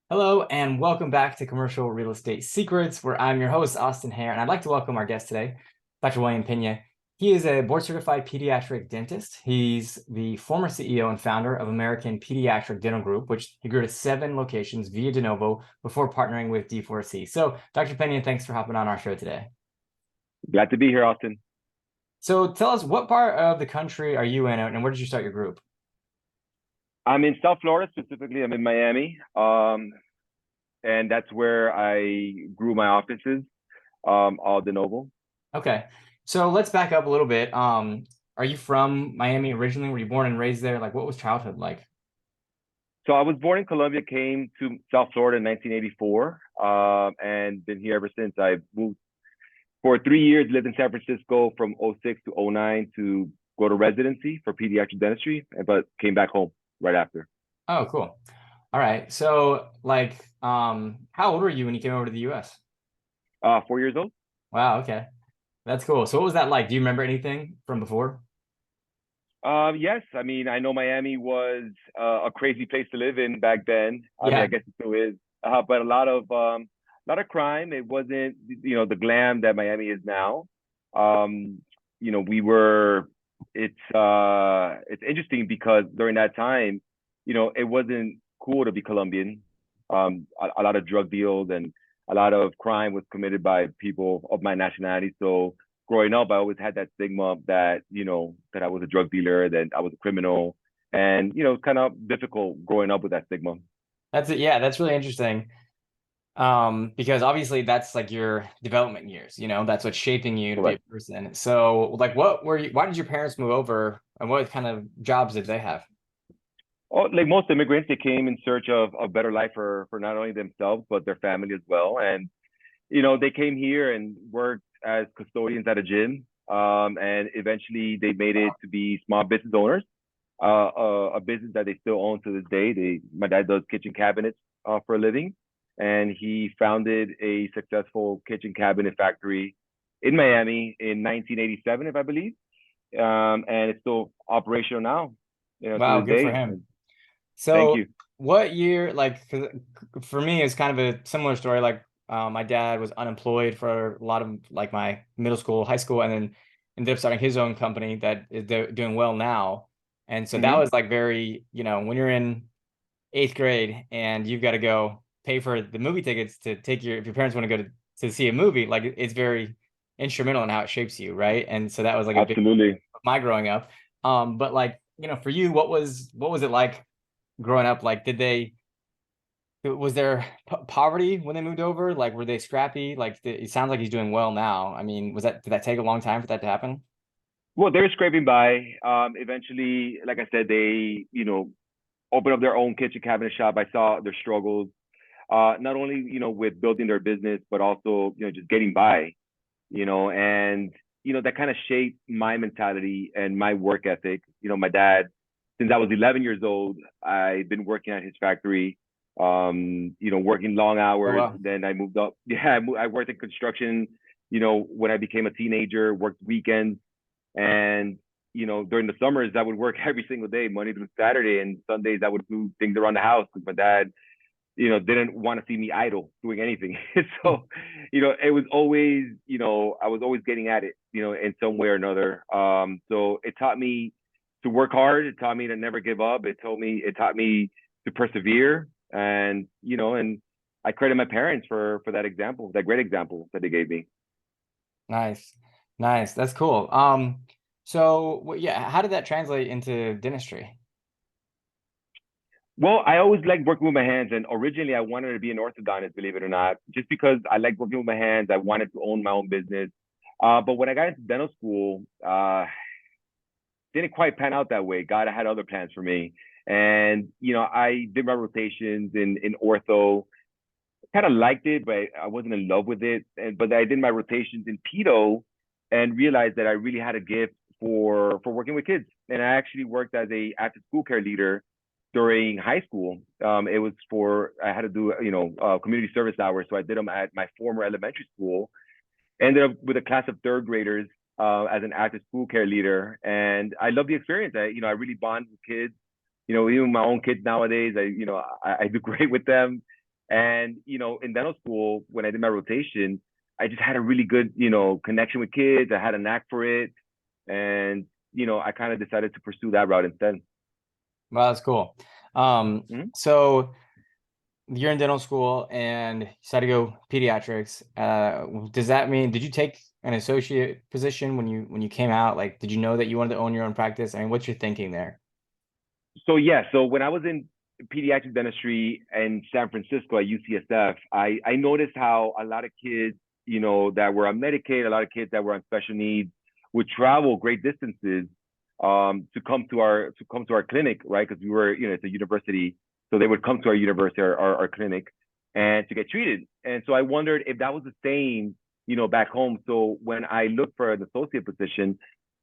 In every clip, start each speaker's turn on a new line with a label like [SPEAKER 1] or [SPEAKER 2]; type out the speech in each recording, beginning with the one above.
[SPEAKER 1] Hello and welcome back to Commercial Real Estate Secrets, where I'm your host, Austin Hare, and I'd like to welcome our guest today, Dr. William Pena. He is a board-certified pediatric dentist. He's the former CEO and founder of American Pediatric Dental Group, which he grew to 7 locations via de novo before partnering with D4C. So, Dr. Pena, thanks for hopping on our show today.
[SPEAKER 2] Glad to be here, Austin.
[SPEAKER 1] So, tell us, what part of the country are you in, and where did you start your group?
[SPEAKER 2] I'm in South Florida, specifically. I'm in Miami, and that's where I grew my offices, all de novo.
[SPEAKER 1] Okay, so let's back up a little bit. Are you from Miami originally? Were you born and raised there? Like, what was childhood like?
[SPEAKER 2] So I was born in Colombia, came to South Florida in 1984, and been here ever since. I moved for 3 years, lived in San Francisco from '06 to '09 to go to residency for pediatric dentistry, but came back home right after.
[SPEAKER 1] Oh, cool. All right. So, like, how old were you when you came over to the US?
[SPEAKER 2] 4 years old.
[SPEAKER 1] Wow, okay. That's cool. So what was that like? Do you remember anything from before?
[SPEAKER 2] Yes, I mean, I know Miami was a crazy place to live in back then. I mean, I
[SPEAKER 1] Yeah.
[SPEAKER 2] guess it still is, but a lot of crime. It wasn't, the glam that Miami is now. Um, we were. It's interesting because during that time, it wasn't cool to be Colombian. A lot of drug deals and a lot of crime was committed by people of my nationality. So growing up, I always had that stigma that, that I was a drug dealer, that I was a criminal. And, it's kind of difficult growing up with that stigma.
[SPEAKER 1] That's it. Yeah, that's really interesting. Because obviously that's like your development years, that's what's shaping you to be a
[SPEAKER 2] Correct.
[SPEAKER 1] person. So, like, why did your parents move over and what kind of jobs did they have?
[SPEAKER 2] Oh, like most immigrants, they came in search of a better life for not only themselves, but their family as well. And, they came here and worked as custodians at a gym. And eventually they made it to be small business owners, a business that they still own to this day. My dad does kitchen cabinets for a living, and he founded a successful kitchen cabinet factory in Miami in 1987, if I believe. And it's still operational now, to
[SPEAKER 1] Wow,
[SPEAKER 2] this
[SPEAKER 1] good for
[SPEAKER 2] day.
[SPEAKER 1] him.
[SPEAKER 2] And thank
[SPEAKER 1] So
[SPEAKER 2] you.
[SPEAKER 1] what year, like, 'cause for me, it's kind of a similar story. Like, my dad was unemployed for a lot of like my middle school, high school, and then ended up starting his own company that is doing well now. And so that
[SPEAKER 2] Hmm.
[SPEAKER 1] was like very, when you're in 8th grade and you've got to go pay for the movie tickets to take if your parents want to go to see a movie, like it's very instrumental in how it shapes you, right? And so that was like a big
[SPEAKER 2] Absolutely.
[SPEAKER 1] of my growing up. But like, for you, what was it like growing up? Like, was there poverty when they moved over? Like, were they scrappy? Like, it sounds like he's doing well now. I mean, did that take a long time for that to happen?
[SPEAKER 2] Well, they're scraping by. Eventually, like I said, they, opened up their own kitchen cabinet shop. I saw their struggles, not only, with building their business, but also, just getting by, and, that kind of shaped my mentality and my work ethic. My dad, since I was 11 years old, I've been working at his factory, working long
[SPEAKER 1] Oh,
[SPEAKER 2] hours.
[SPEAKER 1] wow.
[SPEAKER 2] Then I moved up. Yeah, I worked in construction, when I became a teenager, worked weekends. And, during the summers, I would work every single day, Monday through Saturday. And Sundays, I would do things around the house because my dad, didn't want to see me idle doing anything. So, it was always, I was always getting at it, in some way or another. So it taught me to work hard. It taught me to never give up. It taught me to persevere. And I credit my parents for that example, that great example that they gave me.
[SPEAKER 1] Nice. Nice. That's cool. So yeah, how did that translate into dentistry?
[SPEAKER 2] Well, I always liked working with my hands, and originally I wanted to be an orthodontist, believe it or not, just because I like working with my hands. I wanted to own my own business. But when I got into dental school, didn't quite pan out that way. God had other plans for me, and I did my rotations in ortho. Kind of liked it, but I wasn't in love with it. But I did my rotations in pedo, and realized that I really had a gift for working with kids. And I actually worked as a after school care leader during high school. It was for I had to do community service hours, so I did them at my former elementary school. Ended up with a class of third graders as an after school care leader, and I love the experience. I really bond with kids. Even my own kids nowadays, I do great with them. And, in dental school, when I did my rotation, I just had a really good, connection with kids. I had a knack for it. And, I kind of decided to pursue that route instead.
[SPEAKER 1] Well, that's cool.
[SPEAKER 2] Mhm.
[SPEAKER 1] So you're in dental school and you decided to go pediatrics. Does that mean, did you take an associate position when you came out? Like, did you know that you wanted to own your own practice? I mean, what's your thinking there?
[SPEAKER 2] So yeah, so when I was in pediatric dentistry in San Francisco at UCSF, I noticed how a lot of kids, that were on Medicaid, a lot of kids that were on special needs would travel great distances to come to our clinic, right? Because we were, it's a university, so they would come to our university, our clinic, and to get treated. And so I wondered if that was the same, back home. So when I looked for an associate position,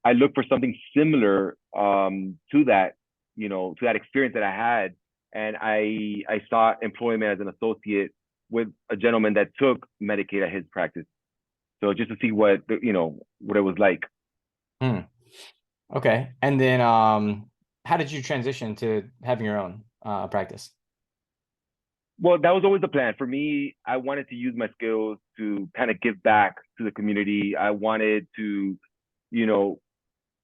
[SPEAKER 2] I looked for something similar to that, to that experience that I had. And I sought employment as an associate with a gentleman that took Medicaid at his practice. So just to see what it was like.
[SPEAKER 1] Hmm. Okay. And then how did you transition to having your own practice?
[SPEAKER 2] Well, that was always the plan. For me, I wanted to use my skills to kind of give back to the community. I wanted to, you know,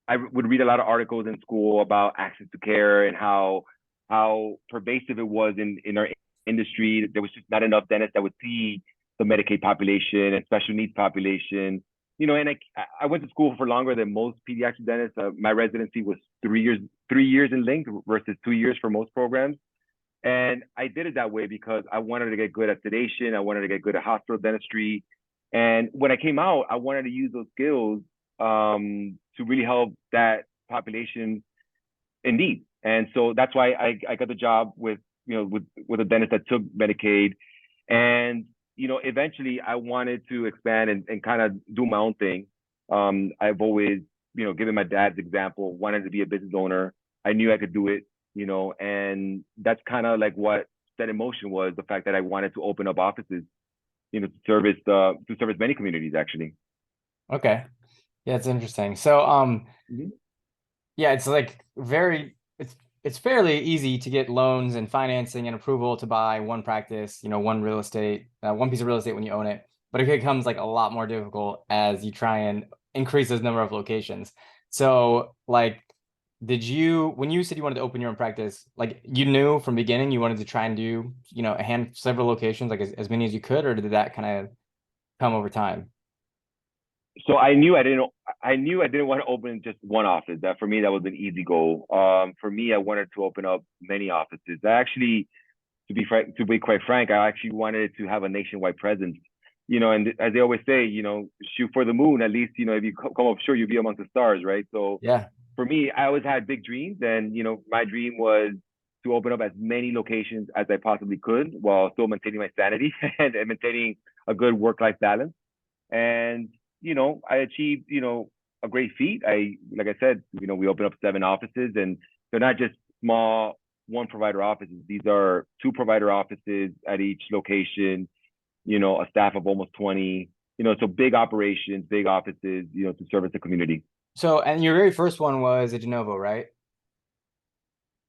[SPEAKER 2] I would read a lot of articles in school about access to care and how pervasive it was in our industry. There was just not enough dentists that would see the Medicaid population and special needs population. And I went to school for longer than most pediatric dentists. My residency was 3 years in length versus 2 years for most programs. And I did it that way because I wanted to get good at sedation. I wanted to get good at hospital dentistry. And when I came out, I wanted to use those skills to really help that population in need. And so that's why I got the job with a dentist that took Medicaid. And, eventually I wanted to expand and kind of do my own thing. I've always, given my dad's example, wanted to be a business owner. I knew I could do it, and that's kind of like what set in motion was the fact that I wanted to open up offices, to service many communities actually.
[SPEAKER 1] Okay. Yeah, it's interesting. So
[SPEAKER 2] Mhm.
[SPEAKER 1] yeah, it's like it's fairly easy to get loans and financing and approval to buy one practice, one real estate, one piece of real estate when you own it. But it becomes like a lot more difficult as you try and increase those number of locations. So like, when you said you wanted to open your own practice, like you knew from beginning you wanted to try and do, several locations, like as many as you could, or did that kind of come over time?
[SPEAKER 2] So I knew I didn't want to open just one office. That for me that was an easy goal. For me I wanted to open up many offices. I actually, to be quite frank, I actually wanted to have a nationwide presence. And as they always say, shoot for the moon. At least, if you come up short, you'll be amongst the stars, right? So
[SPEAKER 1] Yeah.
[SPEAKER 2] for me, I always had big dreams, and my dream was to open up as many locations as I possibly could while still maintaining my sanity and maintaining a good work-life balance. And I achieved a great feat. Like I said, we opened up 7 offices, and they're not just small one provider offices. These are 2 provider offices at each location. A staff of almost 20. So big operations, big offices. To service the community.
[SPEAKER 1] So, and your very first one was a de novo, right?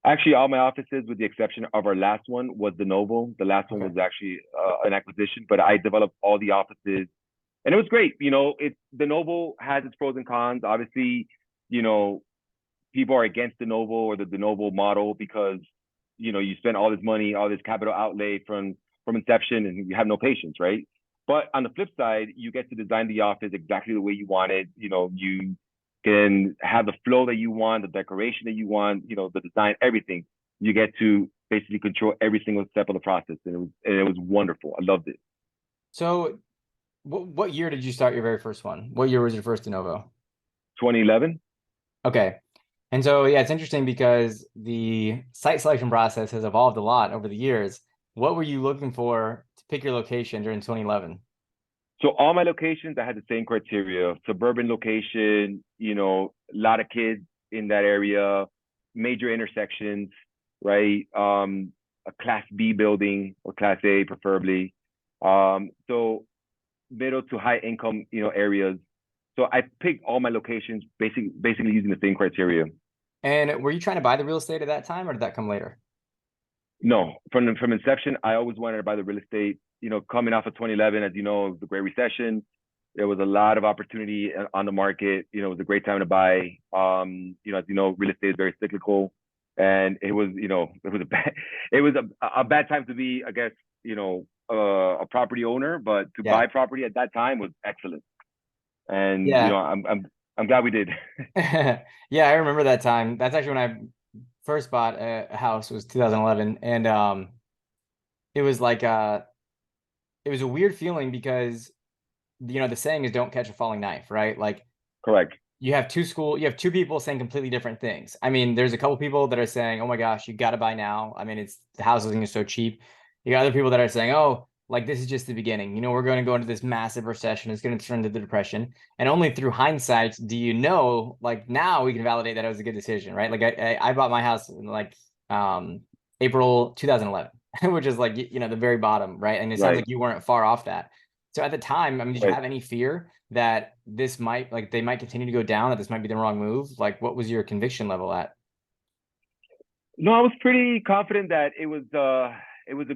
[SPEAKER 2] Actually, all my offices, with the exception of our last one, was the novo. The last one
[SPEAKER 1] Okay.
[SPEAKER 2] was actually an acquisition, but I developed all the offices, and it was great. It's the novo has its pros and cons. Obviously, you know, people are against the novo or the de novo model because you spend all this money, all this capital outlay from inception, and you have no patience, right? But on the flip side, you get to design the office exactly the way you want it. You can have the flow that you want, the decoration that you want, the design, everything. You get to basically control every single step of the process, and it was wonderful. I loved it.
[SPEAKER 1] So, what year did you start your very first one? What year was your first de novo?
[SPEAKER 2] 2011.
[SPEAKER 1] Okay. And so, yeah, it's interesting because the site selection process has evolved a lot over the years. What were you looking for to pick your location during 2011?
[SPEAKER 2] So all my locations, I had the same criteria: suburban location, a lot of kids in that area, major intersections, right? A Class B building or Class A, preferably. So middle to high income, areas. So I picked all my locations basically using the same criteria.
[SPEAKER 1] And were you trying to buy the real estate at that time, or did that come later?
[SPEAKER 2] No, from inception, I always wanted to buy the real estate. Coming off of 2011, as you know, the Great Recession, there was a lot of opportunity on the market. It was a great time to buy. As you know, real estate is very cyclical, and it was a bad time to be, I guess, a property owner, but to
[SPEAKER 1] Yeah.
[SPEAKER 2] buy property at that time was excellent. And
[SPEAKER 1] Yeah.
[SPEAKER 2] I'm glad we did.
[SPEAKER 1] Yeah, I remember that time. That's actually when I first bought a house, was 2011. And it was like it was a weird feeling because the saying is don't catch a falling knife, right? Like
[SPEAKER 2] Correct.
[SPEAKER 1] you have two people saying completely different things. I mean, there's a couple people that are saying, "Oh my gosh, you got to buy now." I mean, the housing is so cheap. You got other people that are saying, "Oh, like this is just the beginning. We're going to go into this massive recession. It's going to turn into the depression." And only through hindsight do you know, like now we can validate that it was a good decision, right? Like I bought my house in like April 2011, which is like the very bottom, right? And it sounds
[SPEAKER 2] Right.
[SPEAKER 1] like you weren't far off that. So at the time, I mean, did you
[SPEAKER 2] Right.
[SPEAKER 1] have any fear that this might they might continue to go down, that this might be the wrong move? Like, what was your conviction level at?
[SPEAKER 2] No, I was pretty confident that it was a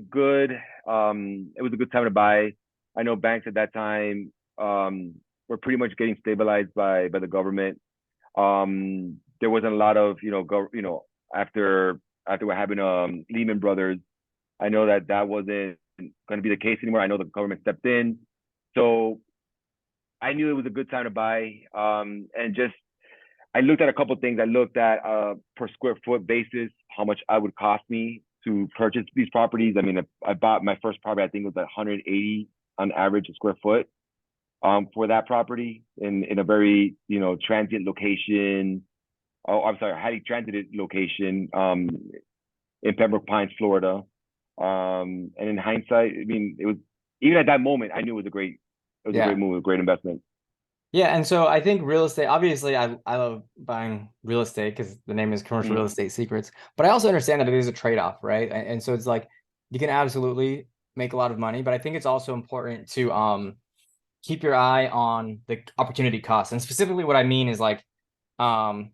[SPEAKER 2] good time to buy. I know banks at that time were pretty much getting stabilized by the government. There wasn't a lot of after what happened Lehman Brothers. I know that wasn't going to be the case anymore. I know the government stepped in, so I knew it was a good time to buy. And just I looked at a couple of things. I looked at per square foot basis how much it would cost me to purchase these properties. I mean, I bought my first property. I think it was at 180 on average a square foot for that property in a very transient location. Oh, I'm sorry, highly transited location in Pembroke Pines, Florida. And in hindsight, I mean, it was even at that moment, I knew it was a
[SPEAKER 1] Yeah.
[SPEAKER 2] great move, a great investment.
[SPEAKER 1] Yeah, and so I think real estate, obviously I love buying real estate because the name is Commercial Real
[SPEAKER 2] Mm-hmm.
[SPEAKER 1] Estate Secrets, but I also understand that it is a trade-off, right? And so it's like you can absolutely make a lot of money, but I think it's also important to keep your eye on the opportunity cost. And specifically what I mean is like um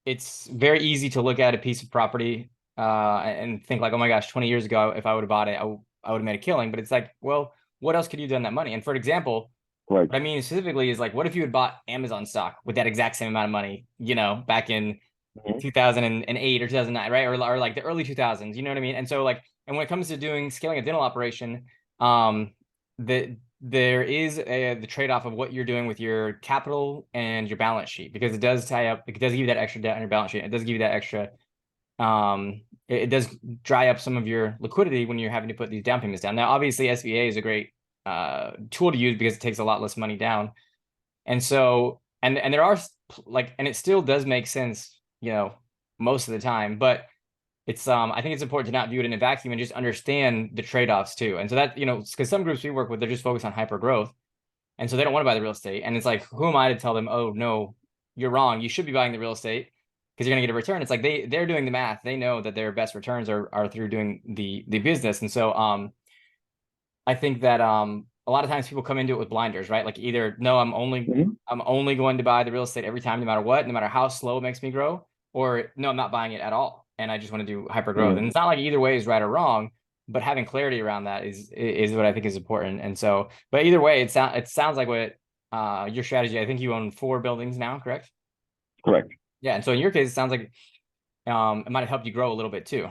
[SPEAKER 1] it's very easy to look at a piece of property and think like, oh my gosh, 20 years ago, if I would have bought it, I would have made a killing. But it's like, well, what else could you have done that money? And for example,
[SPEAKER 2] Correct.
[SPEAKER 1] what I mean specifically is like, what if you had bought Amazon stock with that exact same amount of money, back in
[SPEAKER 2] Mm-hmm.
[SPEAKER 1] 2008 or 2009, right? Or like the early 2000s, you know what I mean? And so like, and when it comes to scaling a dental operation, um, there is the trade-off of what you're doing with your capital and your balance sheet, because it does give you that extra debt on your balance sheet. It does give you that extra, it does dry up some of your liquidity when you're having to put these down payments down. Now, obviously SBA is a great tool to use because it takes a lot less money down. And so, and there are like, and it still does make sense, most of the time, but it's I think it's important to not view it in a vacuum and just understand the trade-offs too. And so that, because some groups we work with, they're just focused on hyper growth. And so they don't want to buy the real estate. And it's like, who am I to tell them, oh no, you're wrong. You should be buying the real estate because you're gonna get a return. It's like they're doing the math. They know that their best returns are through doing the business. And so I think that a lot of times people come into it with blinders, right? Like either no,
[SPEAKER 2] Mm-hmm.
[SPEAKER 1] I'm only going to buy the real estate every time, no matter what, no matter how slow it makes me grow, or no, I'm not buying it at all, and I just want to do hyper growth.
[SPEAKER 2] Mm-hmm.
[SPEAKER 1] And it's not like either way is right or wrong, but having clarity around that is what I think is important. And so, but either way, it sounds like what your strategy. I think you own 4 buildings now, correct?
[SPEAKER 2] Correct.
[SPEAKER 1] Yeah, and so in your case, it sounds like it might have helped you grow a little bit too.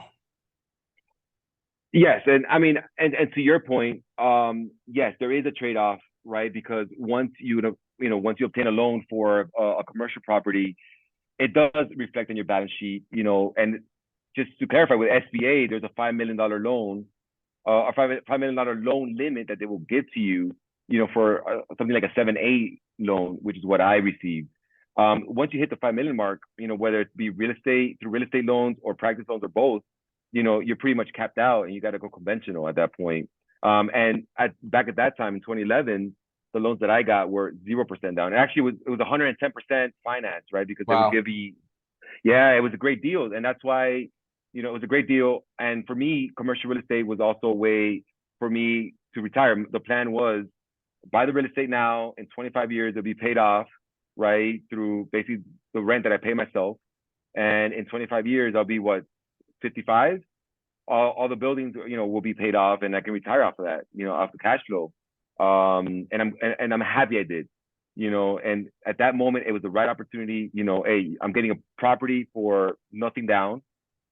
[SPEAKER 2] Yes, and I mean, and to your point, yes, there is a trade-off, right? Because once you obtain a loan for a commercial property, it does reflect on your balance sheet, and just to clarify, with SBA, there's a $5 million loan, a $5 million loan limit that they will give to you, for something like a 7A loan, which is what I received. Once you hit the 5 million mark, whether it be real estate through real estate loans or practice loans or both, you're pretty much capped out and you got to go conventional at that point. And back at that time in 2011, the loans that I got were 0% down. Actually, it was 110% finance, right? Because they would
[SPEAKER 1] Wow.
[SPEAKER 2] give you, yeah, it was a great deal, and that's why, it was a great deal. And for me, commercial real estate was also a way for me to retire. The plan was buy the real estate now. In 25 years, it'll be paid off, right, through basically the rent that I pay myself. And in 25 years, I'll be what, 55? all the buildings, will be paid off, and I can retire off of that, off the cash flow. And I'm happy I did, and at that moment it was the right opportunity. Hey, I'm getting a property for nothing down,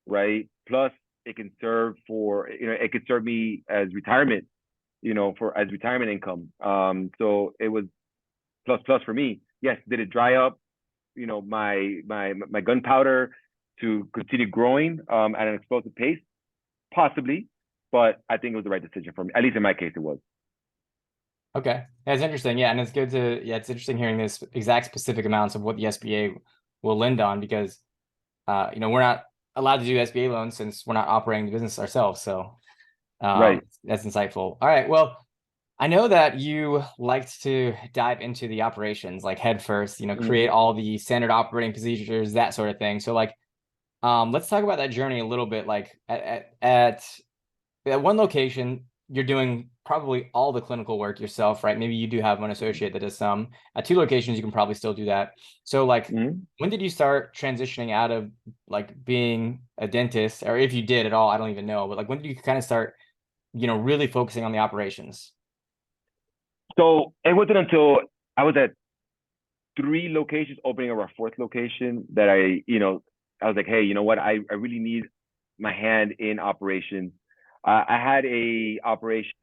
[SPEAKER 2] right? Plus it can serve it could serve me as retirement, as retirement income. So it was plus for me. Yes, did it dry up, my gunpowder to continue growing at an explosive pace? Possibly, but I think it was the right decision for me. At least in my case, it was.
[SPEAKER 1] Okay, that's interesting. Yeah, and it's good to it's interesting hearing this exact specific amounts of what the SBA will lend on, because we're not allowed to do SBA loans since we're not operating the business ourselves. So
[SPEAKER 2] Right.
[SPEAKER 1] that's insightful. All right, well, I know that you liked to dive into the operations like head first, create all the standard operating procedures, that sort of thing. So like, let's talk about that journey a little bit. Like at one location, you're doing probably all the clinical work yourself, right? Maybe you do have one associate that does some. At two locations, you can probably still do that. So like, when did you start transitioning out of like being a dentist, or if you did at all, I don't even know, but like, when did you kind of start, really focusing on the operations?
[SPEAKER 2] So it wasn't until I was at 3 locations, opening of our fourth location, that I was like, hey, you know what? I really need my hand in operations. I had a operations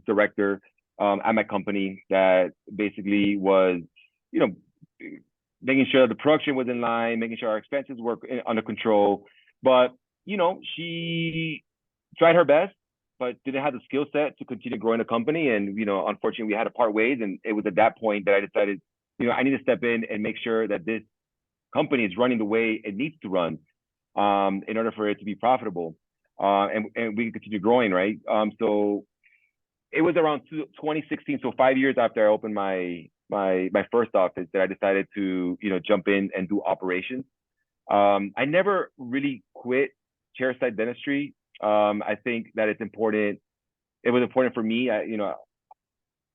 [SPEAKER 2] director at my company that basically was, making sure the production was in line, making sure our expenses were under control. But, she tried her best, but didn't have the skill set to continue growing the company. And, unfortunately, we had to part ways. And it was at that point that I decided, I need to step in and make sure that this company is running the way it needs to run in order for it to be profitable. And we can continue growing, right? So it was around 2016, so 5 years after I opened my first office, that I decided to jump in and do operations. I never really quit chairside dentistry. I think that it's important. It was important for me. It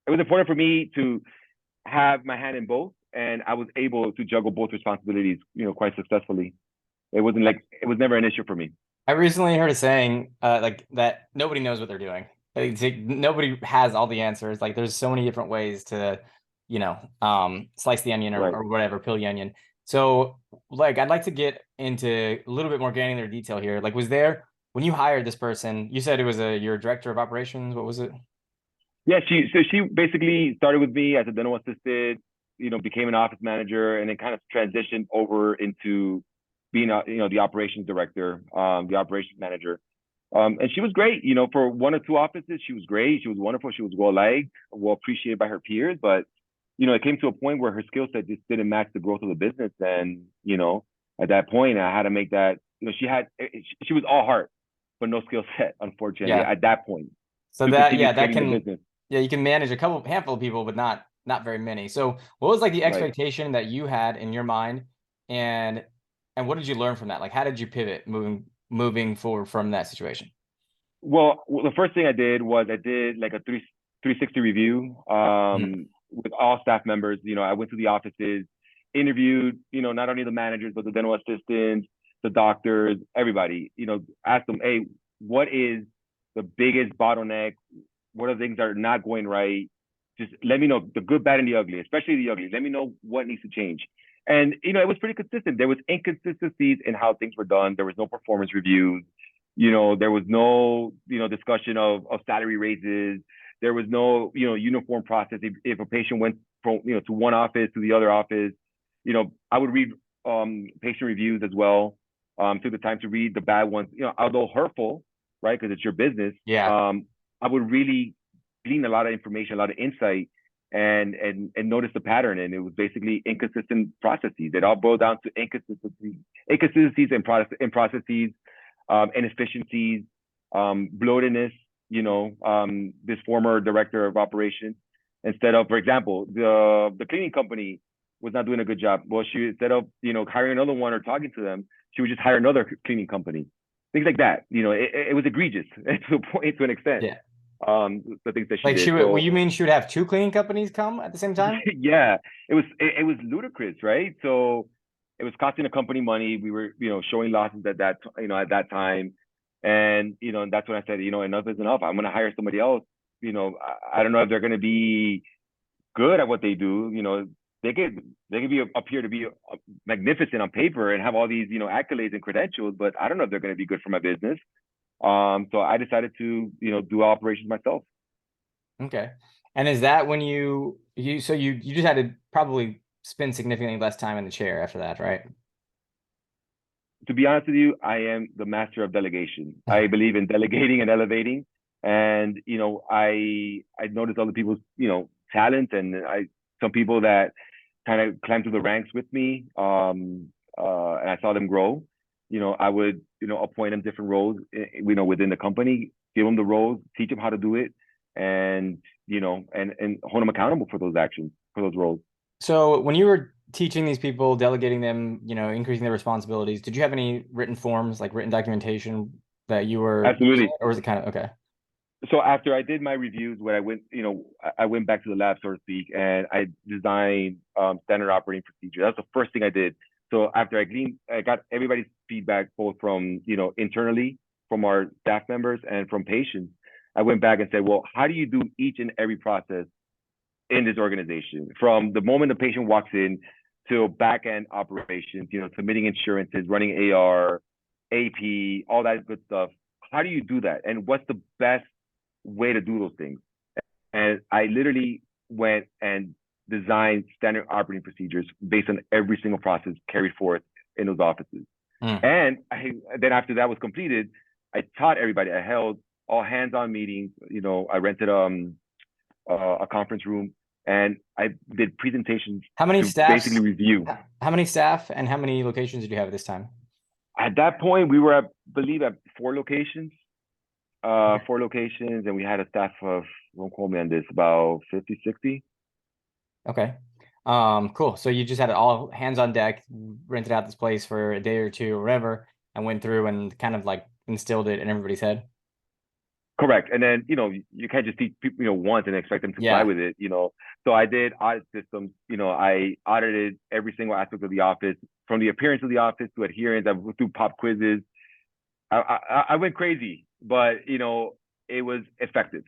[SPEAKER 2] was important for me to have my hand in both, and I was able to juggle both responsibilities, quite successfully. It was never an issue for me.
[SPEAKER 1] I recently heard a saying like that nobody knows what they're doing. Like, nobody has all the answers. Like there's so many different ways to, slice the onion or whatever, peel the onion. So like, I'd like to get into a little bit more granular detail here. Like, when you hired this person, you said it was your director of operations. What was it?
[SPEAKER 2] Yeah, she basically started with me as a dental assistant, became an office manager, and then kind of transitioned over into being the operations director, the operations manager. And she was great, for 1 or 2 offices. She was great. She was wonderful. She was well liked, well appreciated by her peers. But it came to a point where her skill set just didn't match the growth of the business. And at that point, I had to make that. She was all heart, but no skill set, unfortunately.
[SPEAKER 1] Yeah.
[SPEAKER 2] At that point.
[SPEAKER 1] So that can you can manage a handful of people, but not very many. So what was like the expectation that you had in your mind, and what did you learn from that? Like, how did you pivot moving forward from that situation?
[SPEAKER 2] Well, the first thing I did was I did like a 360 review with all staff members. I went to the offices, interviewed, not only the managers, but the dental assistants, the doctors, everybody, asked them, hey, what is the biggest bottleneck? What are the things that are not going right? Just let me know the good, bad, and the ugly, especially the ugly. Let me know what needs to change. And, it was pretty consistent. There was inconsistencies in how things were done. There was no performance reviews. There was no, discussion of salary raises. There was no, uniform process. If a patient went from, to one office to the other office, I would read patient reviews as well. Took the time to read the bad ones, although hurtful, right? Because it's your business.
[SPEAKER 1] Yeah.
[SPEAKER 2] I would really glean a lot of information, a lot of insight, and notice the pattern. And it was basically inconsistent processes. It all boiled down to inconsistencies in processes, inefficiencies, bloatedness. This former director of operations, instead of, for example, the cleaning company was not doing a good job. Well, she, instead of hiring another one or talking to them, she would just hire another cleaning company. Things like that. It was egregious to an extent.
[SPEAKER 1] Yeah.
[SPEAKER 2] The things that she did.
[SPEAKER 1] Well, you mean she would have 2 cleaning companies come at the same time?
[SPEAKER 2] Yeah, it was ludicrous, right? So it was costing the company money. We were, showing losses at that time. And, and that's when I said, enough is enough. I'm going to hire somebody else. I don't know if they're going to be good at what they do. They could be appear to be magnificent on paper and have all these, accolades and credentials, but I don't know if they're going to be good for my business. So I decided to, do operations myself.
[SPEAKER 1] Okay. And is that when you just had to probably spend significantly less time in the chair after that, right?
[SPEAKER 2] To be honest with you, I am the master of delegation. I believe in delegating and elevating. And, I noticed other people's, talent, and some people that kind of climbed through the ranks with me. And I saw them grow. I would, appoint them different roles, within the company, give them the roles, teach them how to do it, and, and hold them accountable for those actions, for those roles.
[SPEAKER 1] So when you were teaching these people, delegating them, increasing their responsibilities, did you have any written forms, like written documentation that you were using,
[SPEAKER 2] Absolutely.
[SPEAKER 1] or was it kind of okay?
[SPEAKER 2] So after I did my reviews, when I went, I went back to the lab, so to speak, and I designed standard operating procedure. That's the first thing I did. So after I got everybody's feedback, both from, internally, from our staff members and from patients. I went back and said, well, how do you do each and every process in this organization, from the moment the patient walks in to back end operations, submitting insurances, running AR, AP, all that good stuff. How do you do that? And what's the best way to do those things? And I literally went and designed standard operating procedures based on every single process carried forth in those offices. And then after that was completed, I taught everybody. I held all hands-on meetings. I rented a conference room, and I did presentations.
[SPEAKER 1] How many staff?
[SPEAKER 2] Basically review.
[SPEAKER 1] How many staff and how many locations did you have at this time?
[SPEAKER 2] At that point, we were, I believe, at 4 locations. 4 locations, and we had a staff of, don't quote me on this, about 50, 60.
[SPEAKER 1] Okay. Cool. So you just had it all hands on deck, rented out this place for a day or two or whatever, and went through and kind of like instilled it in everybody's head.
[SPEAKER 2] Correct. And then, you can't just teach people, once and expect them to fly with it, So I did audit systems. I audited every single aspect of the office, from the appearance of the office to adherence. I went through pop quizzes. I went crazy, but, it was effective.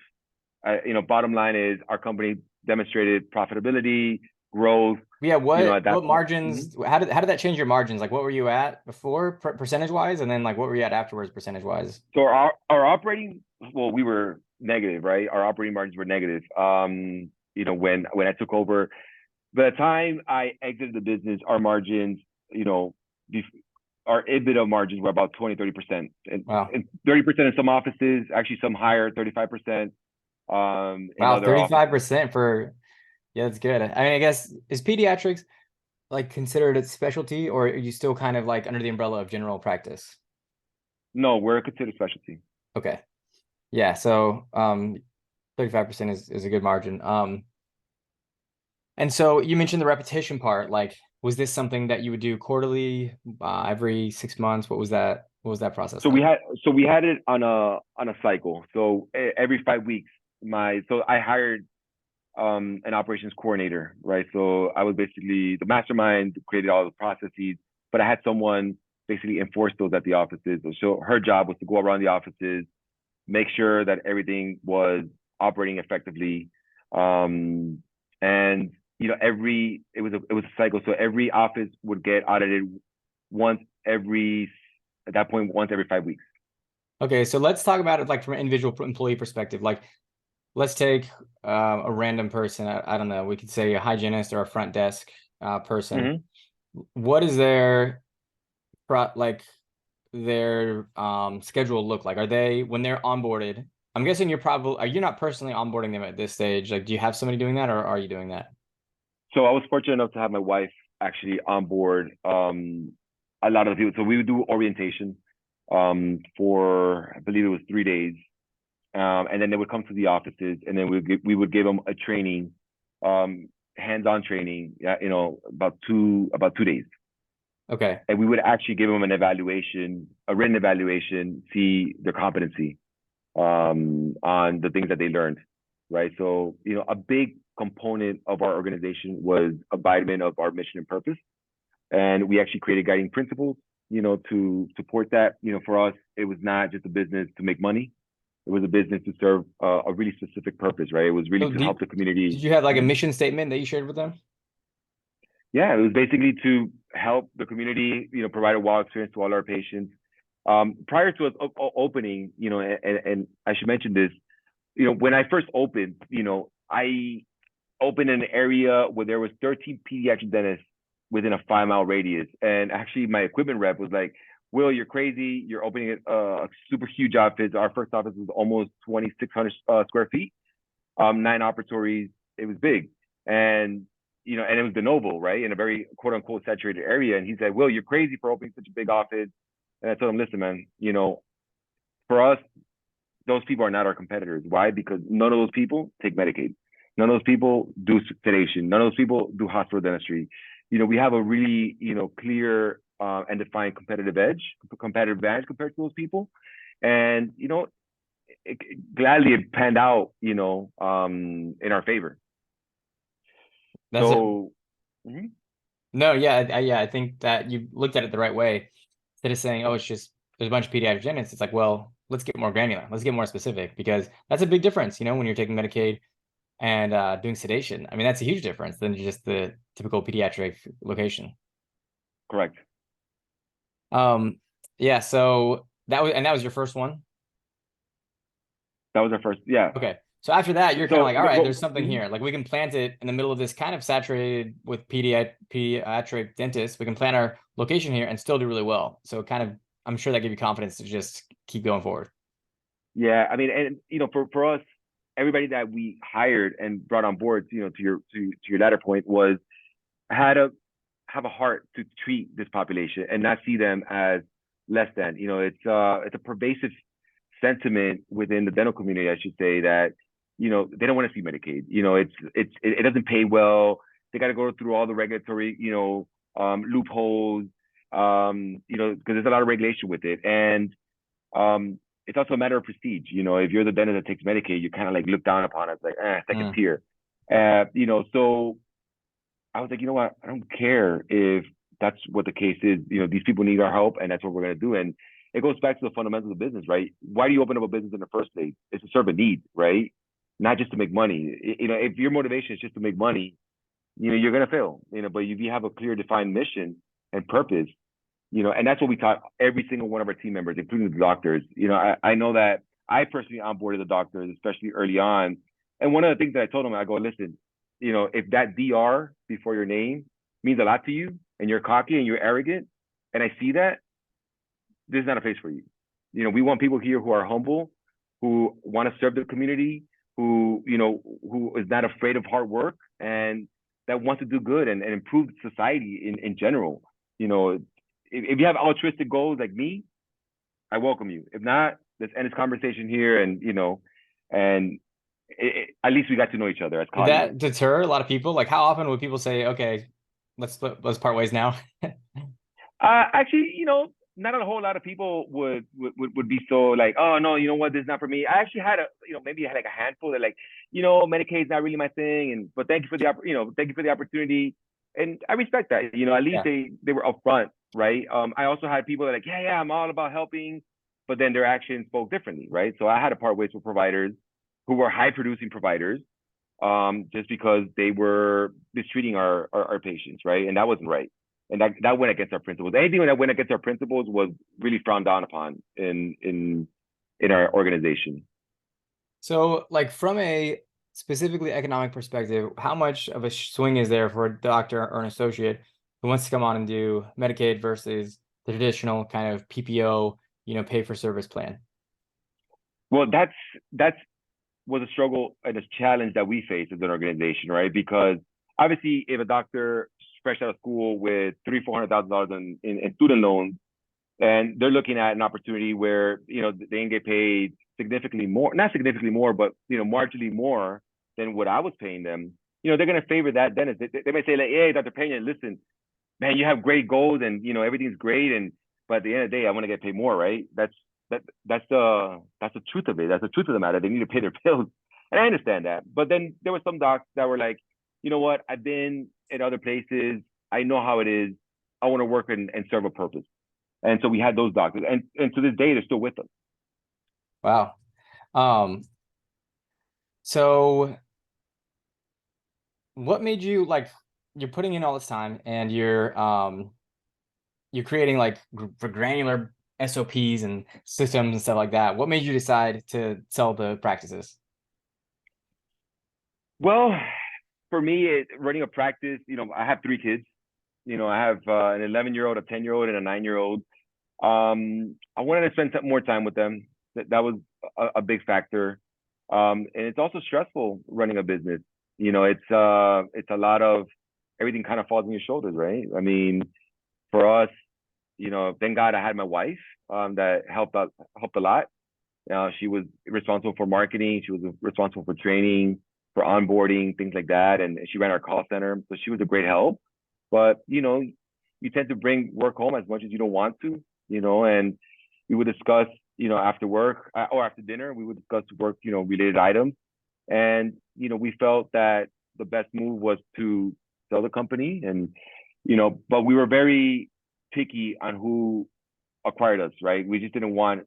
[SPEAKER 2] Bottom line is our company demonstrated profitability, growth.
[SPEAKER 1] Yeah. What margins, how did that change your margins? Like, what were you at before percentage wise? And then like, what were you at afterwards percentage wise?
[SPEAKER 2] So our operating, well, we were negative, right? Our operating margins were negative. When I took over, by the time I exited the business, our margins, our EBITDA margins were about 20, 30%. And,
[SPEAKER 1] wow.
[SPEAKER 2] And 30% in some offices, actually some higher, 35%.
[SPEAKER 1] Wow, 35% for, yeah, that's good. I mean, I guess, is pediatrics like considered a specialty, or are you still kind of like under the umbrella of general practice?
[SPEAKER 2] No, we're considered specialty.
[SPEAKER 1] Okay. Yeah. So 35% is a good margin. And so you mentioned the repetition part. Like, was this something that you would do quarterly, every 6 months? What was that process
[SPEAKER 2] So
[SPEAKER 1] like?
[SPEAKER 2] we had it on a cycle. So every 5 weeks, I hired an operations coordinator, right? So I was basically the mastermind, created all the processes, but I had someone basically enforce those at the offices. So her job was to go around the offices, make sure that everything was operating effectively. And it was a cycle. So every office would get audited once every 5 weeks.
[SPEAKER 1] Okay, so let's talk about it like from an individual employee perspective. Like, let's take a random person. I don't know. We could say a hygienist or a front desk person. What is their schedule look like? Are they, when they're onboarded? I'm guessing you're not personally onboarding them at this stage. Like, do you have somebody doing that, or are you doing that?
[SPEAKER 2] So I was fortunate enough to have my wife actually onboard a lot of the people. So we would do orientation for, I believe it was 3 days. And then they would come to the offices, and then we would give them a training, hands-on training, about 2 days.
[SPEAKER 1] Okay.
[SPEAKER 2] And we would actually give them a written evaluation, see their competency on the things that they learned, right? So, a big component of our organization was abidement of our mission and purpose. And we actually created guiding principles, to support that. For us, it was not just a business to make money. It was a business to serve a really specific purpose, right? It was really
[SPEAKER 1] So
[SPEAKER 2] to help the community.
[SPEAKER 1] did you have like a
[SPEAKER 2] Mhm.
[SPEAKER 1] mission statement that you shared with them?
[SPEAKER 2] Yeah, it was basically to help the community, provide a wow experience to all our patients. Prior to us opening, and I should mention this, when I first opened, I opened in an area where there was 13 pediatric dentists within a 5 mile radius. And actually my equipment rep was like, Will, you're crazy. You're opening a super huge office. Our first office was almost 2,600 square feet, 9 operatories. It was big. And, and it was de novo, right? In a very quote unquote saturated area. And he said, Will, you're crazy for opening such a big office. And I told him, listen, man, for us, those people are not our competitors. Why? Because none of those people take Medicaid. None of those people do sedation. None of those people do hospital dentistry. We have a really, clear and defined competitive advantage compared to those people. And, gladly it panned out, in our favor.
[SPEAKER 1] That's it.
[SPEAKER 2] So, mhm.
[SPEAKER 1] No, yeah, I think that you looked at it the right way. Instead of saying, oh, it's just there's a bunch of pediatric dentists, it's like, well, let's get more granular. Let's get more specific because that's a big difference, when you're taking Medicaid and doing sedation. I mean, that's a huge difference than just the typical pediatric location.
[SPEAKER 2] Correct.
[SPEAKER 1] Yeah, so that was your first one.
[SPEAKER 2] That was our first, yeah.
[SPEAKER 1] Okay. So after that, you're kind of
[SPEAKER 2] So,
[SPEAKER 1] like, all right, there's something
[SPEAKER 2] mhm.
[SPEAKER 1] here. Like we can plant it in the middle of this kind of saturated with pediatric dentists. We can plant our location here and still do really well. So kind of, I'm sure that gave you confidence to just keep going forward.
[SPEAKER 2] Yeah, I mean, and for us, everybody that we hired and brought on board, to your latter point, was had to have a heart to treat this population and not see them as less than. It's a pervasive sentiment within the dental community, I should say, that they don't want to see Medicaid. It doesn't pay well. They got to go through all the regulatory loopholes. Because there's a lot of regulation with it, and it's also a matter of prestige. If you're the dentist that takes Medicaid, you're kind of like looked down upon as like second tier. So I was like, you know what? I don't care if that's what the case is. These people need our help, and that's what we're gonna do. And it goes back to the fundamentals of business, right? Why do you open up a business in the first place? It's to serve a need, right? Not just to make money. If your motivation is just to make money, you're gonna fail. But if you have a clear, defined mission and purpose, and that's what we taught every single one of our team members, including the doctors. I know that I personally onboarded the doctors, especially early on. And one of the things that I told them, I go, listen, if that DR before your name means a lot to you and you're cocky and you're arrogant, and I see that, this is not a place for you. We want people here who are humble, who want to serve the community, who is not afraid of hard work, and that wants to do good and improve society in general. If you have altruistic goals like me, I welcome you. If not, let's end this conversation here, and at least we got to know each other as
[SPEAKER 1] Did
[SPEAKER 2] colleagues.
[SPEAKER 1] that deter a lot of people? Like how often would people say, okay, let's part ways now?
[SPEAKER 2] Actually, not a whole lot of people would be so like, oh no, you know what, this is not for me. I actually had maybe I had like a handful that like, Medicaid's not really my thing, but thank you for the opportunity, and I respect that. At least
[SPEAKER 1] Yeah.
[SPEAKER 2] they were upfront, right? I also had people that are like, yeah, I'm all about helping, but then their actions spoke differently, right? So I had to part ways with providers who were high producing providers, just because they were mistreating our patients, right? And that wasn't right. And that went against our principles. Anything that went against our principles was really frowned down upon in our organization.
[SPEAKER 1] So like from a specifically economic perspective, how much of a swing is there for a doctor or an associate who wants to come on and do Medicaid versus the traditional kind of PPO, pay for service plan?
[SPEAKER 2] Well, that's was a struggle and a challenge that we face as an organization, right? Because obviously, if a doctor fresh out of school with $300,000-400,000 in student loans, and they're looking at an opportunity where they can get paid significantly more, not significantly more, but marginally more than what I was paying them, they're going to favor that dentist. They may say like, hey, Dr. Pena, listen, man, you have great goals and everything's great, but at the end of the day, I want to get paid more, right? That's the truth of it. That's the truth of the matter. They need to pay their bills, and I understand that. But then there were some docs that were like, you know what? I've been in other places. I know how it is. I want to work and serve a purpose. And so we had those doctors, and to this day they're still with us.
[SPEAKER 1] Wow. Um, so what made you like, you're putting in all this time and you're creating like for granular SOPs and systems and stuff like that. What made you decide to sell the practices?
[SPEAKER 2] Well, for me, running a practice, I have three kids. I have an 11-year-old, a 10-year-old, and a 9-year-old. I wanted to spend some more time with them. That was a big factor. And it's also stressful running a business. It's a lot of everything kind of falls on your shoulders, right? I mean, for us, thank God I had my wife that helped a lot. She was responsible for marketing. She was responsible for training, for onboarding, things like that. And she ran our call center. So she was a great help. But, you tend to bring work home as much as you don't want to, and we would discuss, after work or after dinner, we would discuss work, related items. And, we felt that the best move was to sell the company. And, but we were very picky on who acquired us, right? We just didn't want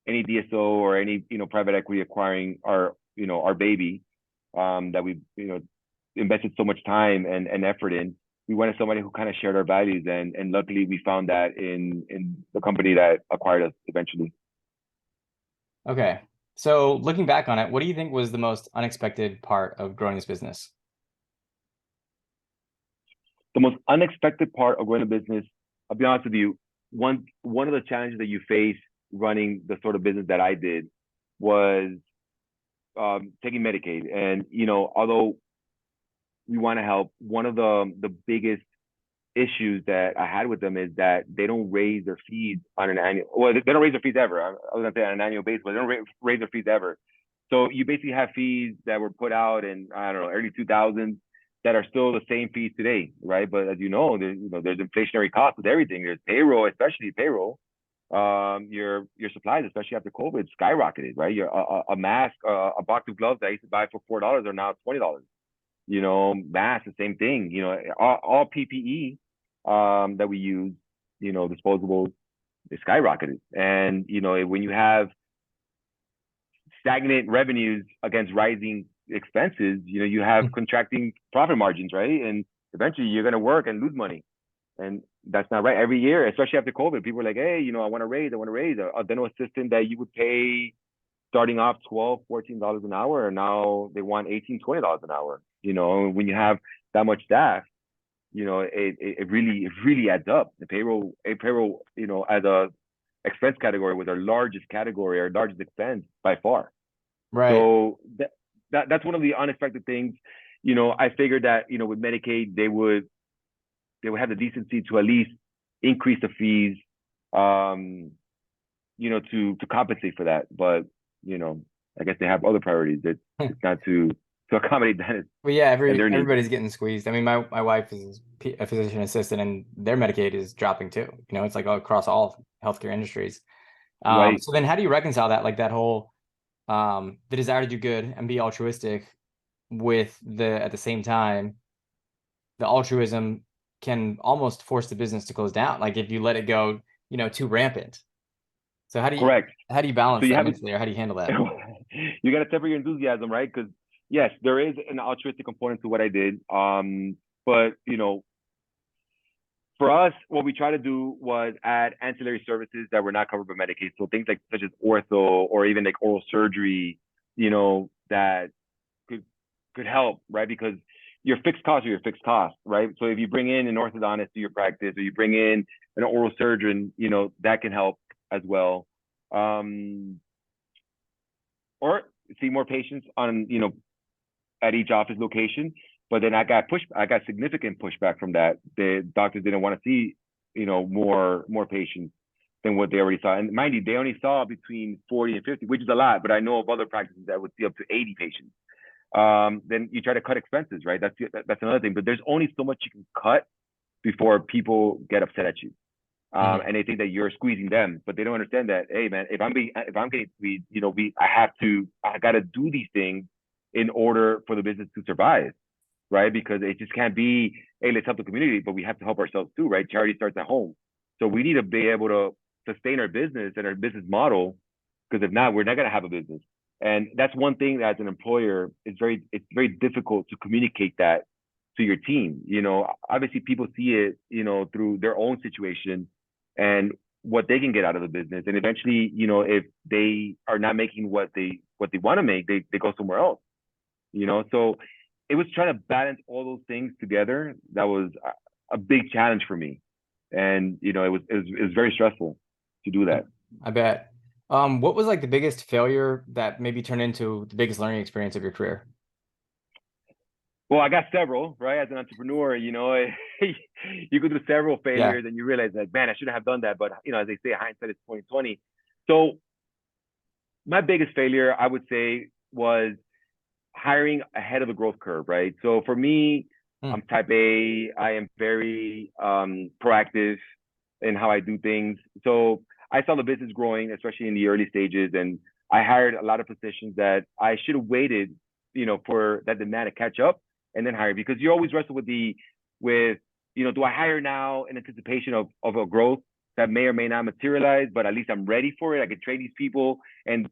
[SPEAKER 2] any DSO or any, private equity acquiring our baby that we, invested so much time and effort in. We wanted somebody who kind of shared our values, and luckily we found that in the company that acquired us eventually.
[SPEAKER 1] Okay. So looking back on it, what do you think was the most unexpected part of growing this business?
[SPEAKER 2] The most unexpected part of growing a business, I'll be honest with you, one of the challenges that you face running the sort of business that I did was taking Medicaid. And although we want to help, one of the biggest issues that I had with them is that they don't raise their fees on an annual. Well, they don't raise their fees ever. I was gonna say on an annual basis, but they don't raise their fees ever. So you basically have fees that were put out in, I don't know, early 2000s that are still the same fees today, right? But as there's inflationary costs with everything. There's payroll, especially payroll. Your supplies, especially after COVID, skyrocketed, right? A mask, a box of gloves that I used to buy for $4 are now $20. Masks, the same thing. All PPE that we use, disposables, they skyrocketed. And when you have stagnant revenues against rising expenses, you have contracting profit margins, right? And eventually you're going to work and lose money. And that's not right. Every year, especially after COVID, people are like, hey, I want to raise. A dental assistant that you would pay starting off $12, $14 an hour, and now they want $18, $20 an hour. When you have that much staff, it really adds up. The payroll, as a expense category was our largest category, our largest expense by far.
[SPEAKER 1] Right.
[SPEAKER 2] So that's one of the unexpected things. I figured that with Medicaid they would have the decency to at least increase the fees, to compensate for that. But I guess they have other priorities. It's not to accommodate that.
[SPEAKER 1] Well, yeah, everybody's getting squeezed. I mean, my wife is a physician assistant, and their Medicaid is dropping too. It's like across all healthcare industries.
[SPEAKER 2] Right.
[SPEAKER 1] So then, how do you reconcile that, like that whole the desire to do good and be altruistic, with at the same time, the altruism can almost force the business to close down, like if you let it go, too rampant. So
[SPEAKER 2] Correct.
[SPEAKER 1] how do you balance that mentally, or how do you handle that?
[SPEAKER 2] You got to temper your enthusiasm, right? Because yes, there is an altruistic component to what I did. But for us, what we try to do was add ancillary services that were not covered by Medicaid. So things like such as ortho or even like oral surgery, that could help, right? Because your fixed costs are your fixed costs, right? So if you bring in an orthodontist to your practice, or you bring in an oral surgeon, that can help as well. Or see more patients on, at each office location. But then I got significant pushback from that. The doctors didn't want to see, more patients than what they already saw. And mind you, they only saw between 40 and 50, which is a lot, but I know of other practices that would see up to 80 patients. Then you try to cut expenses, right? That's another thing. But there's only so much you can cut before people get upset at you. And they think that you're squeezing them, but they don't understand that, hey man, if I'm getting squeezed, I got to do these things in order for the business to survive, right? Because it just can't be, hey, let's help the community, but we have to help ourselves too, right? Charity starts at home. So we need to be able to sustain our business and our business model, because if not, we're not going to have a business. And that's one thing that as an employer, it's very difficult to communicate that to your team. Obviously people see it, through their own situation and what they can get out of the business. And eventually, if they are not making what they want to make, they go somewhere else. So it was trying to balance all those things together. That was a big challenge for me. And, it was very stressful to do that.
[SPEAKER 1] I bet. What was like the biggest failure that maybe turned into the biggest learning experience of your career?
[SPEAKER 2] Well, I got several, right? As an entrepreneur, you go through several failures and you realize like, man, I shouldn't have done that. But, as they say, hindsight is 20/20. So my biggest failure, I would say, was hiring ahead of the growth curve, right? So for me, I'm type A. I am very proactive in how I do things. So I saw the business growing, especially in the early stages, and I hired a lot of positions that I should have waited, for that demand to catch up and then hire, because you always wrestle with do I hire now in anticipation of a growth that may or may not materialize, but at least I'm ready for it. I can train these people and,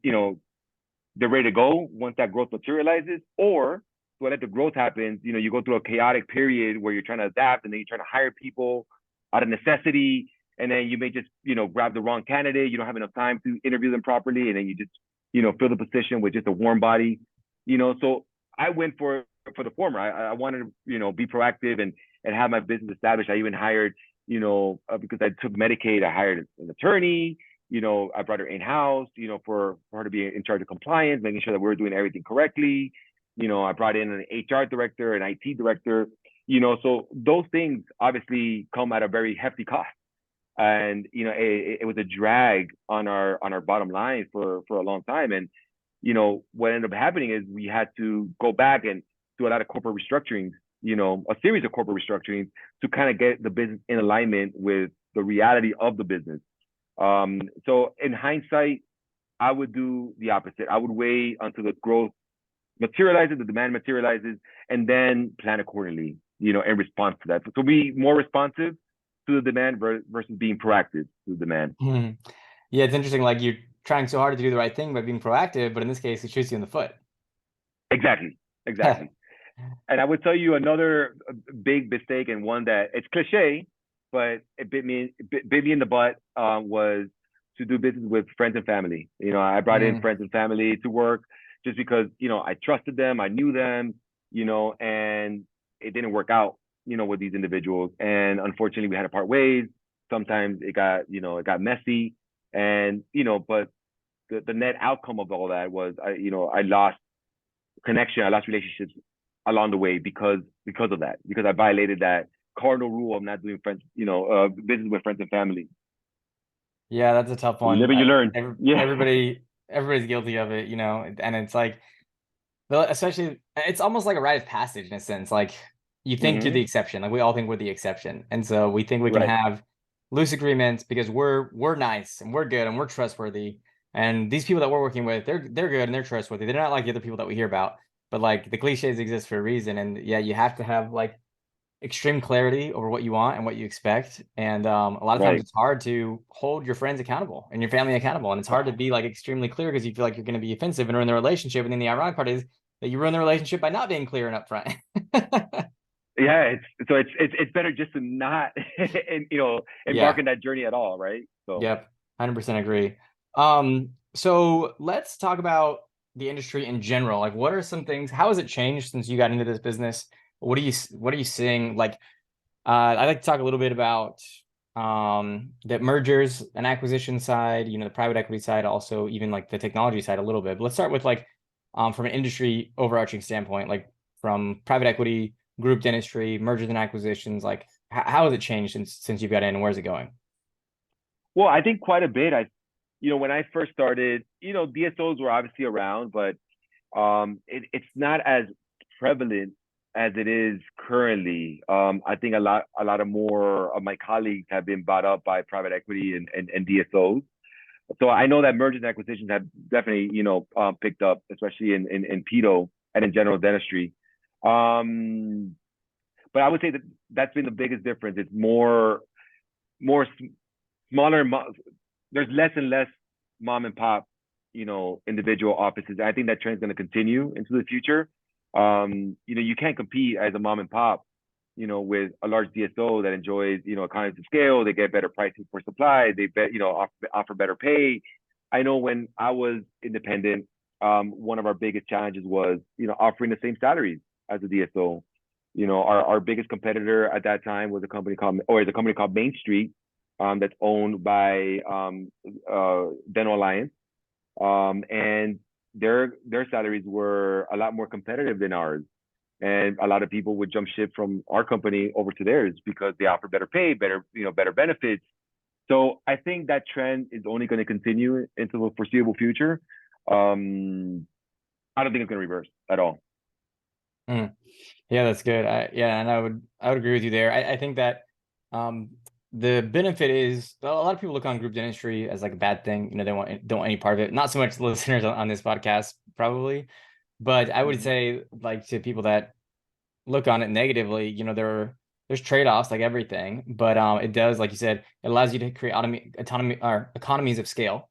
[SPEAKER 2] they're ready to go once that growth materializes, or do I let the growth happen? You go through a chaotic period where you're trying to adapt and then you're trying to hire people out of necessity. And then you may just, grab the wrong candidate. You don't have enough time to interview them properly. And then you just, fill the position with just a warm body, So I went for the former. I wanted to, be proactive and have my business established. I even hired, because I took Medicaid, I hired an attorney. I brought her in-house, for her to be in charge of compliance, making sure that we're doing everything correctly. I brought in an HR director, an IT director, so those things obviously come at a very hefty cost. And, it was a drag on our bottom line for a long time. And, what ended up happening is we had to go back and do a lot of corporate restructurings, a series of corporate restructurings to kind of get the business in alignment with the reality of the business. So in hindsight, I would do the opposite. I would wait until the growth materializes, the demand materializes, and then plan accordingly, in response to that. So be more responsive to the demand versus being proactive to the demand.
[SPEAKER 1] Yeah, it's interesting. Like you're trying so hard to do the right thing by being proactive, but in this case, it shoots you in the foot.
[SPEAKER 2] Exactly. And I would tell you another big mistake, and one that it's cliche, but it bit me in the butt, was to do business with friends and family. I brought in friends and family to work just because, I trusted them, I knew them, and it didn't work out, with these individuals. And unfortunately, we had to part ways. Sometimes it got messy, and, but the net outcome of all that was, I lost connection, I lost relationships along the way because of that, because I violated that cardinal rule of not doing business with friends and family.
[SPEAKER 1] Yeah, that's a tough one.
[SPEAKER 2] You live and you learn.
[SPEAKER 1] Everybody's guilty of it, and it's like, especially, it's almost like a rite of passage in a sense. Like you think you're the exception, like we all think we're the exception, and so we think we can have loose agreements because we're nice and we're good and we're trustworthy. And these people that we're working with, they're good and they're trustworthy. They're not like the other people that we hear about. But like the cliches exist for a reason, and yeah, you have to have like extreme clarity over what you want and what you expect. And a lot of times it's hard to hold your friends accountable and your family accountable. And it's hard to be like extremely clear because you feel like you're going to be offensive and ruin the relationship. And then the ironic part is that you ruin the relationship by not being clear and upfront.
[SPEAKER 2] Yeah, it's better just to not embark on that journey at all, right? So
[SPEAKER 1] yep, 100% agree. So let's talk about the industry in general. Like, what are some things? How has it changed since you got into this business? What are you seeing? Like, I'd like to talk a little bit about the mergers and acquisition side, the private equity side, also even like the technology side a little bit. But let's start with like from an industry overarching standpoint, like from private equity, group dentistry, mergers and acquisitions. Like, how has it changed since you've got in, and where's it going?
[SPEAKER 2] Well, I think quite a bit. When I first started, DSOs were obviously around, but it's not as prevalent as it is currently. I think a lot more of my colleagues have been bought up by private equity and DSOs. So I know that mergers and acquisitions have definitely, picked up, especially in pedo and in general dentistry. But I would say that's been the biggest difference. It's more smaller there's less and less mom and pop, individual offices. I think that trend is going to continue into the future. You can't compete as a mom and pop, with a large DSO that enjoys, economies of scale. They get better pricing for supply. They offer better pay. I know when I was independent, one of our biggest challenges was, offering the same salaries as a DSO. Our biggest competitor at that time was a company called Main Street, that's owned by Dental Alliance, and their salaries were a lot more competitive than ours. And a lot of people would jump ship from our company over to theirs because they offer better pay, better benefits. So I think that trend is only going to continue into the foreseeable future. I don't think it's going to reverse at all.
[SPEAKER 1] Yeah, that's good. And I would agree with you there. I think that the benefit is a lot of people look on group dentistry as like a bad thing. They don't want any part of it. Not so much listeners on this podcast, probably, but I would say, like, to people that look on it negatively, there's trade-offs like everything, but it does, like you said, it allows you to create autonomy or economies of scale.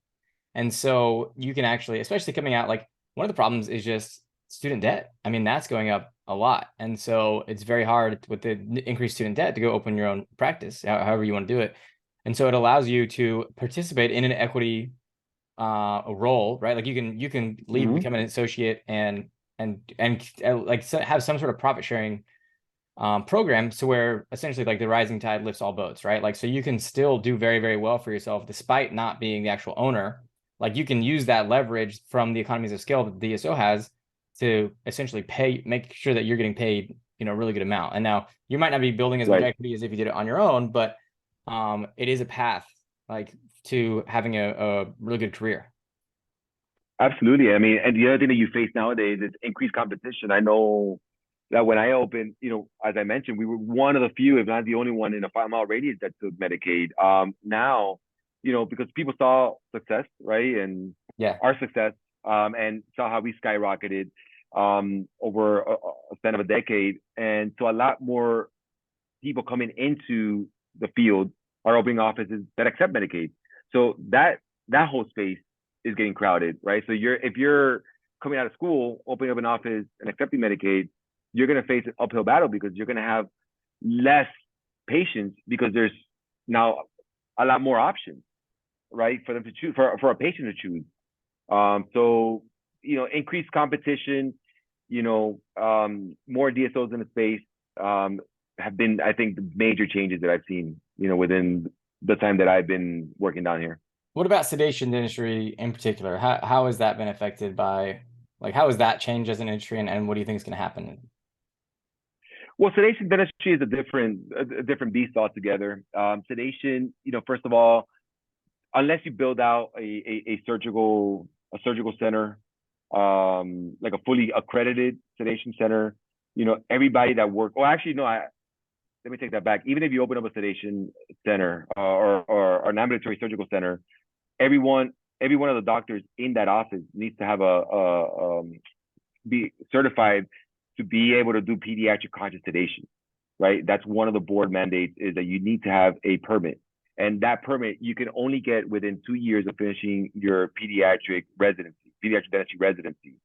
[SPEAKER 1] And so you can actually, especially coming out, like, one of the problems is just student debt. I mean, that's going up a lot. And so it's very hard with the increased student debt to go open your own practice, however you want to do it. And so it allows you to participate in an equity role, right? Like you can leave, become an associate and like have some sort of profit sharing program, so where essentially like the rising tide lifts all boats, right? Like, so you can still do very, very well for yourself despite not being the actual owner. Like, you can use that leverage from the economies of scale that the DSO has to essentially make sure that you're getting paid, a really good amount. And now you might not be building as much equity as if you did it on your own, but it is a path like to having a really good career.
[SPEAKER 2] Absolutely. I mean, and the other thing that you face nowadays is increased competition. I know that when I opened, as I mentioned, we were one of the few, if not the only one, in a 5-mile radius that took Medicaid. Now, because people saw success, right, and our success, and saw how we skyrocketed over a span of a decade, and so a lot more people coming into the field are opening offices that accept Medicaid. So that whole space is getting crowded, right? So if you're coming out of school, opening up an office and accepting Medicaid, you're going to face an uphill battle because you're going to have less patients because there's now a lot more options, right, for them to choose, for a patient to choose. So increased competition, more DSOs in the space have been, I think, the major changes that I've seen, within the time that I've been working down here.
[SPEAKER 1] What about sedation dentistry in particular? How has that been affected by, like, how has that changed as an industry, and what do you think is going to happen?
[SPEAKER 2] Well, sedation dentistry is a different beast altogether. Sedation, first of all, unless you build out a surgical center, like a fully accredited sedation center, everybody that let me take that back. Even if you open up a sedation center or an ambulatory surgical center, every one of the doctors in that office needs to have be certified to be able to do pediatric conscious sedation, right? That's one of the board mandates, is that you need to have a permit. And that permit you can only get within 2 years of finishing your pediatric dentistry residency.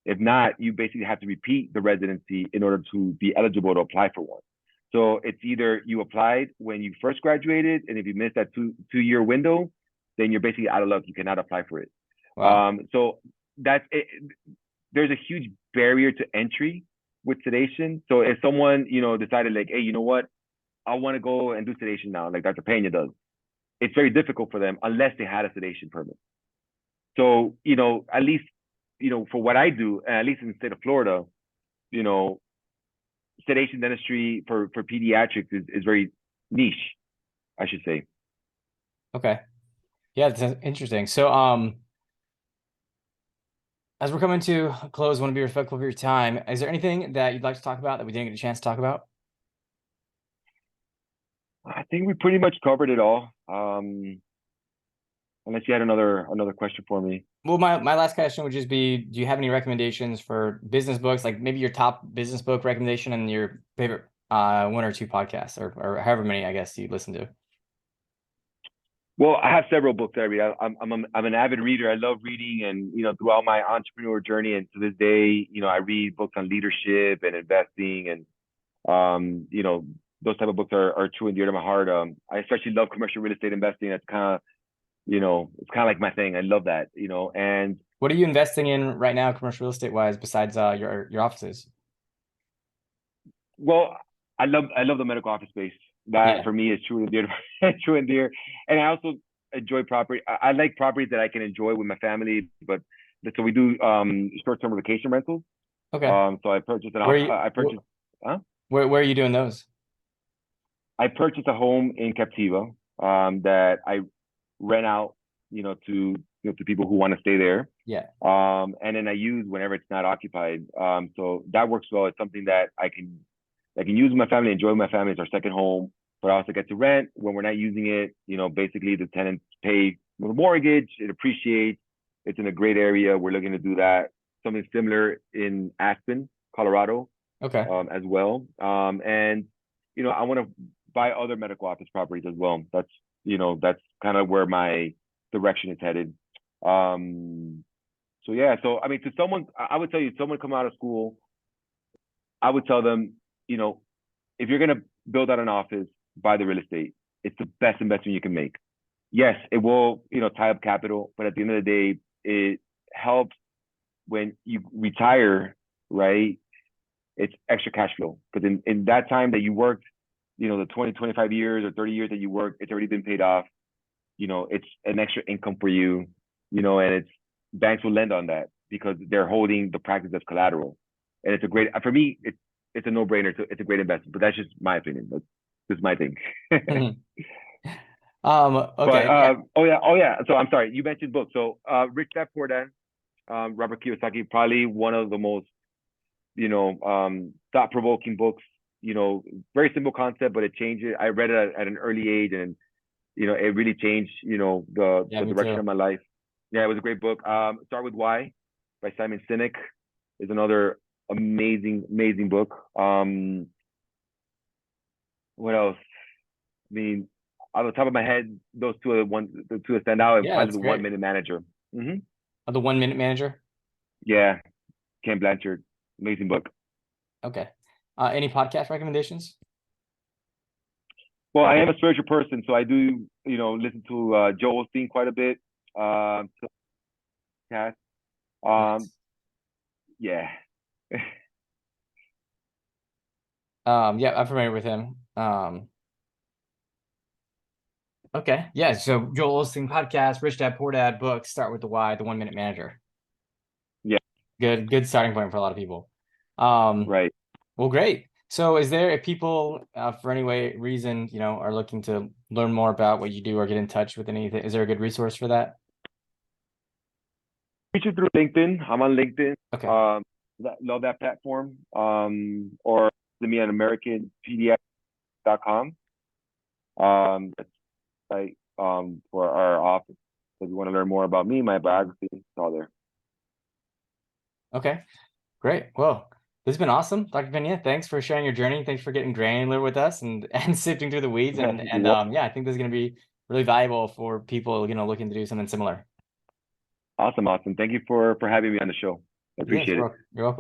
[SPEAKER 2] If not, you basically have to repeat the residency in order to be eligible to apply for one. So it's either you applied when you first graduated, and if you missed that two-year window, then you're basically out of luck. You cannot apply for it. Wow. So that's it. There's a huge barrier to entry with sedation. So if someone, decided like, hey, you know what, I want to go and do sedation now, like Dr. Pena does, it's very difficult for them unless they had a sedation permit. So, at least, for what I do, at least in the state of Florida, sedation dentistry for pediatrics is very niche, I should say.
[SPEAKER 1] Okay. Yeah, that's interesting. So, as we're coming to a close, I want to be respectful of your time. Is there anything that you'd like to talk about that we didn't get a chance to talk about?
[SPEAKER 2] I think we pretty much covered it all. Unless you had another question for me.
[SPEAKER 1] Well, my last question would just be, do you have any recommendations for business books, like maybe your top business book recommendation and your favorite 1 or 2 podcasts, or however many, I guess, you listen to?
[SPEAKER 2] Well, I have several books that I read. I'm an avid reader. I love reading, and throughout my entrepreneur journey, and to this day, I read books on leadership and investing, and those type of books are true and dear to my heart. I especially love commercial real estate investing. That's kind of it's kind of like my thing. I love that. And
[SPEAKER 1] What are you investing in right now, commercial real estate wise, besides your offices?
[SPEAKER 2] well, I love the medical office space. That
[SPEAKER 1] Yeah.
[SPEAKER 2] for me is true and dear, true and dear. And I also enjoy property. I like properties that I can enjoy with my family. But so we do short-term vacation rentals.
[SPEAKER 1] Okay.
[SPEAKER 2] So I purchased an
[SPEAKER 1] Where
[SPEAKER 2] off.
[SPEAKER 1] you
[SPEAKER 2] I purchased. Huh?
[SPEAKER 1] where are you doing those?
[SPEAKER 2] I purchased a home in Captiva that I rent out, to people who want to stay there.
[SPEAKER 1] Yeah.
[SPEAKER 2] And then I use whenever it's not occupied. So that works well. It's something that I can use with my family, enjoy with my family. It's our second home, but I also get to rent when we're not using it. Basically the tenants pay the mortgage, it appreciates. It's in a great area. We're looking to do that. Something similar in Aspen, Colorado,
[SPEAKER 1] Okay.
[SPEAKER 2] as well. And I want to buy other medical office properties as well. That's kind of where my direction is headed. So yeah, so I mean, to someone, I would tell you, someone come out of school, I would tell them, if you're gonna build out an office, buy the real estate. It's the best investment you can make. Yes, it will, tie up capital, but at the end of the day, it helps when you retire, right? It's extra cash flow because in that time that you worked, the 20, 25 years or 30 years that you worked, it's already been paid off. It's an extra income for you, and it's banks will lend on that because they're holding the practice as collateral. And it's a great, for me, it's a no-brainer. It's a great investment, but that's just my opinion. That's just my thing. But
[SPEAKER 1] Okay. Yeah.
[SPEAKER 2] oh yeah. So I'm sorry, you mentioned books. So Rich Dad Poor Dad, Robert Kiyosaki, probably one of the most thought-provoking books. Very simple concept, but it changed it. I read it at an early age, and it really changed the
[SPEAKER 1] Yeah, me
[SPEAKER 2] direction
[SPEAKER 1] too.
[SPEAKER 2] of my life. Yeah, it was a great book. Start with Why by Simon Sinek is another amazing book. What else? I mean, on the top of my head, those two are the two that stand out, and
[SPEAKER 1] Yeah,
[SPEAKER 2] probably
[SPEAKER 1] that's
[SPEAKER 2] the
[SPEAKER 1] great.
[SPEAKER 2] 1 Minute Manager.
[SPEAKER 1] The 1 Minute Manager.
[SPEAKER 2] Yeah, Ken Blanchard, amazing book.
[SPEAKER 1] Okay. Any podcast recommendations?
[SPEAKER 2] Well, I am a spiritual person, so I do, listen to Joe Olsteen quite a bit. Cast.
[SPEAKER 1] Nice.
[SPEAKER 2] Yeah.
[SPEAKER 1] Yeah, I'm familiar with him. Okay. Yeah. So Joel Osteen podcast, Rich Dad Poor Dad book, Start with the Why, the 1 Minute Manager.
[SPEAKER 2] Yeah.
[SPEAKER 1] Good starting point for a lot of people. Well,
[SPEAKER 2] Right.
[SPEAKER 1] great. So is there, if people for any reason, are looking to learn more about what you do or get in touch with anything, is there a good resource for that?
[SPEAKER 2] Reach it through LinkedIn. I'm on LinkedIn.
[SPEAKER 1] Okay.
[SPEAKER 2] Love that platform. Or send me on AmericanPediatric.com. That's like for our office. So if you want to learn more about me, my biography, it's all there.
[SPEAKER 1] Okay. Great. Well, this has been awesome, Dr. Pena. Thanks for sharing your journey. Thanks for getting granular with us and sifting through the weeds. And yeah, I think this is going to be really valuable for people, looking to do something similar.
[SPEAKER 2] Awesome. Thank you for having me on the show. I
[SPEAKER 1] Yes,
[SPEAKER 2] appreciate it.
[SPEAKER 1] you're welcome.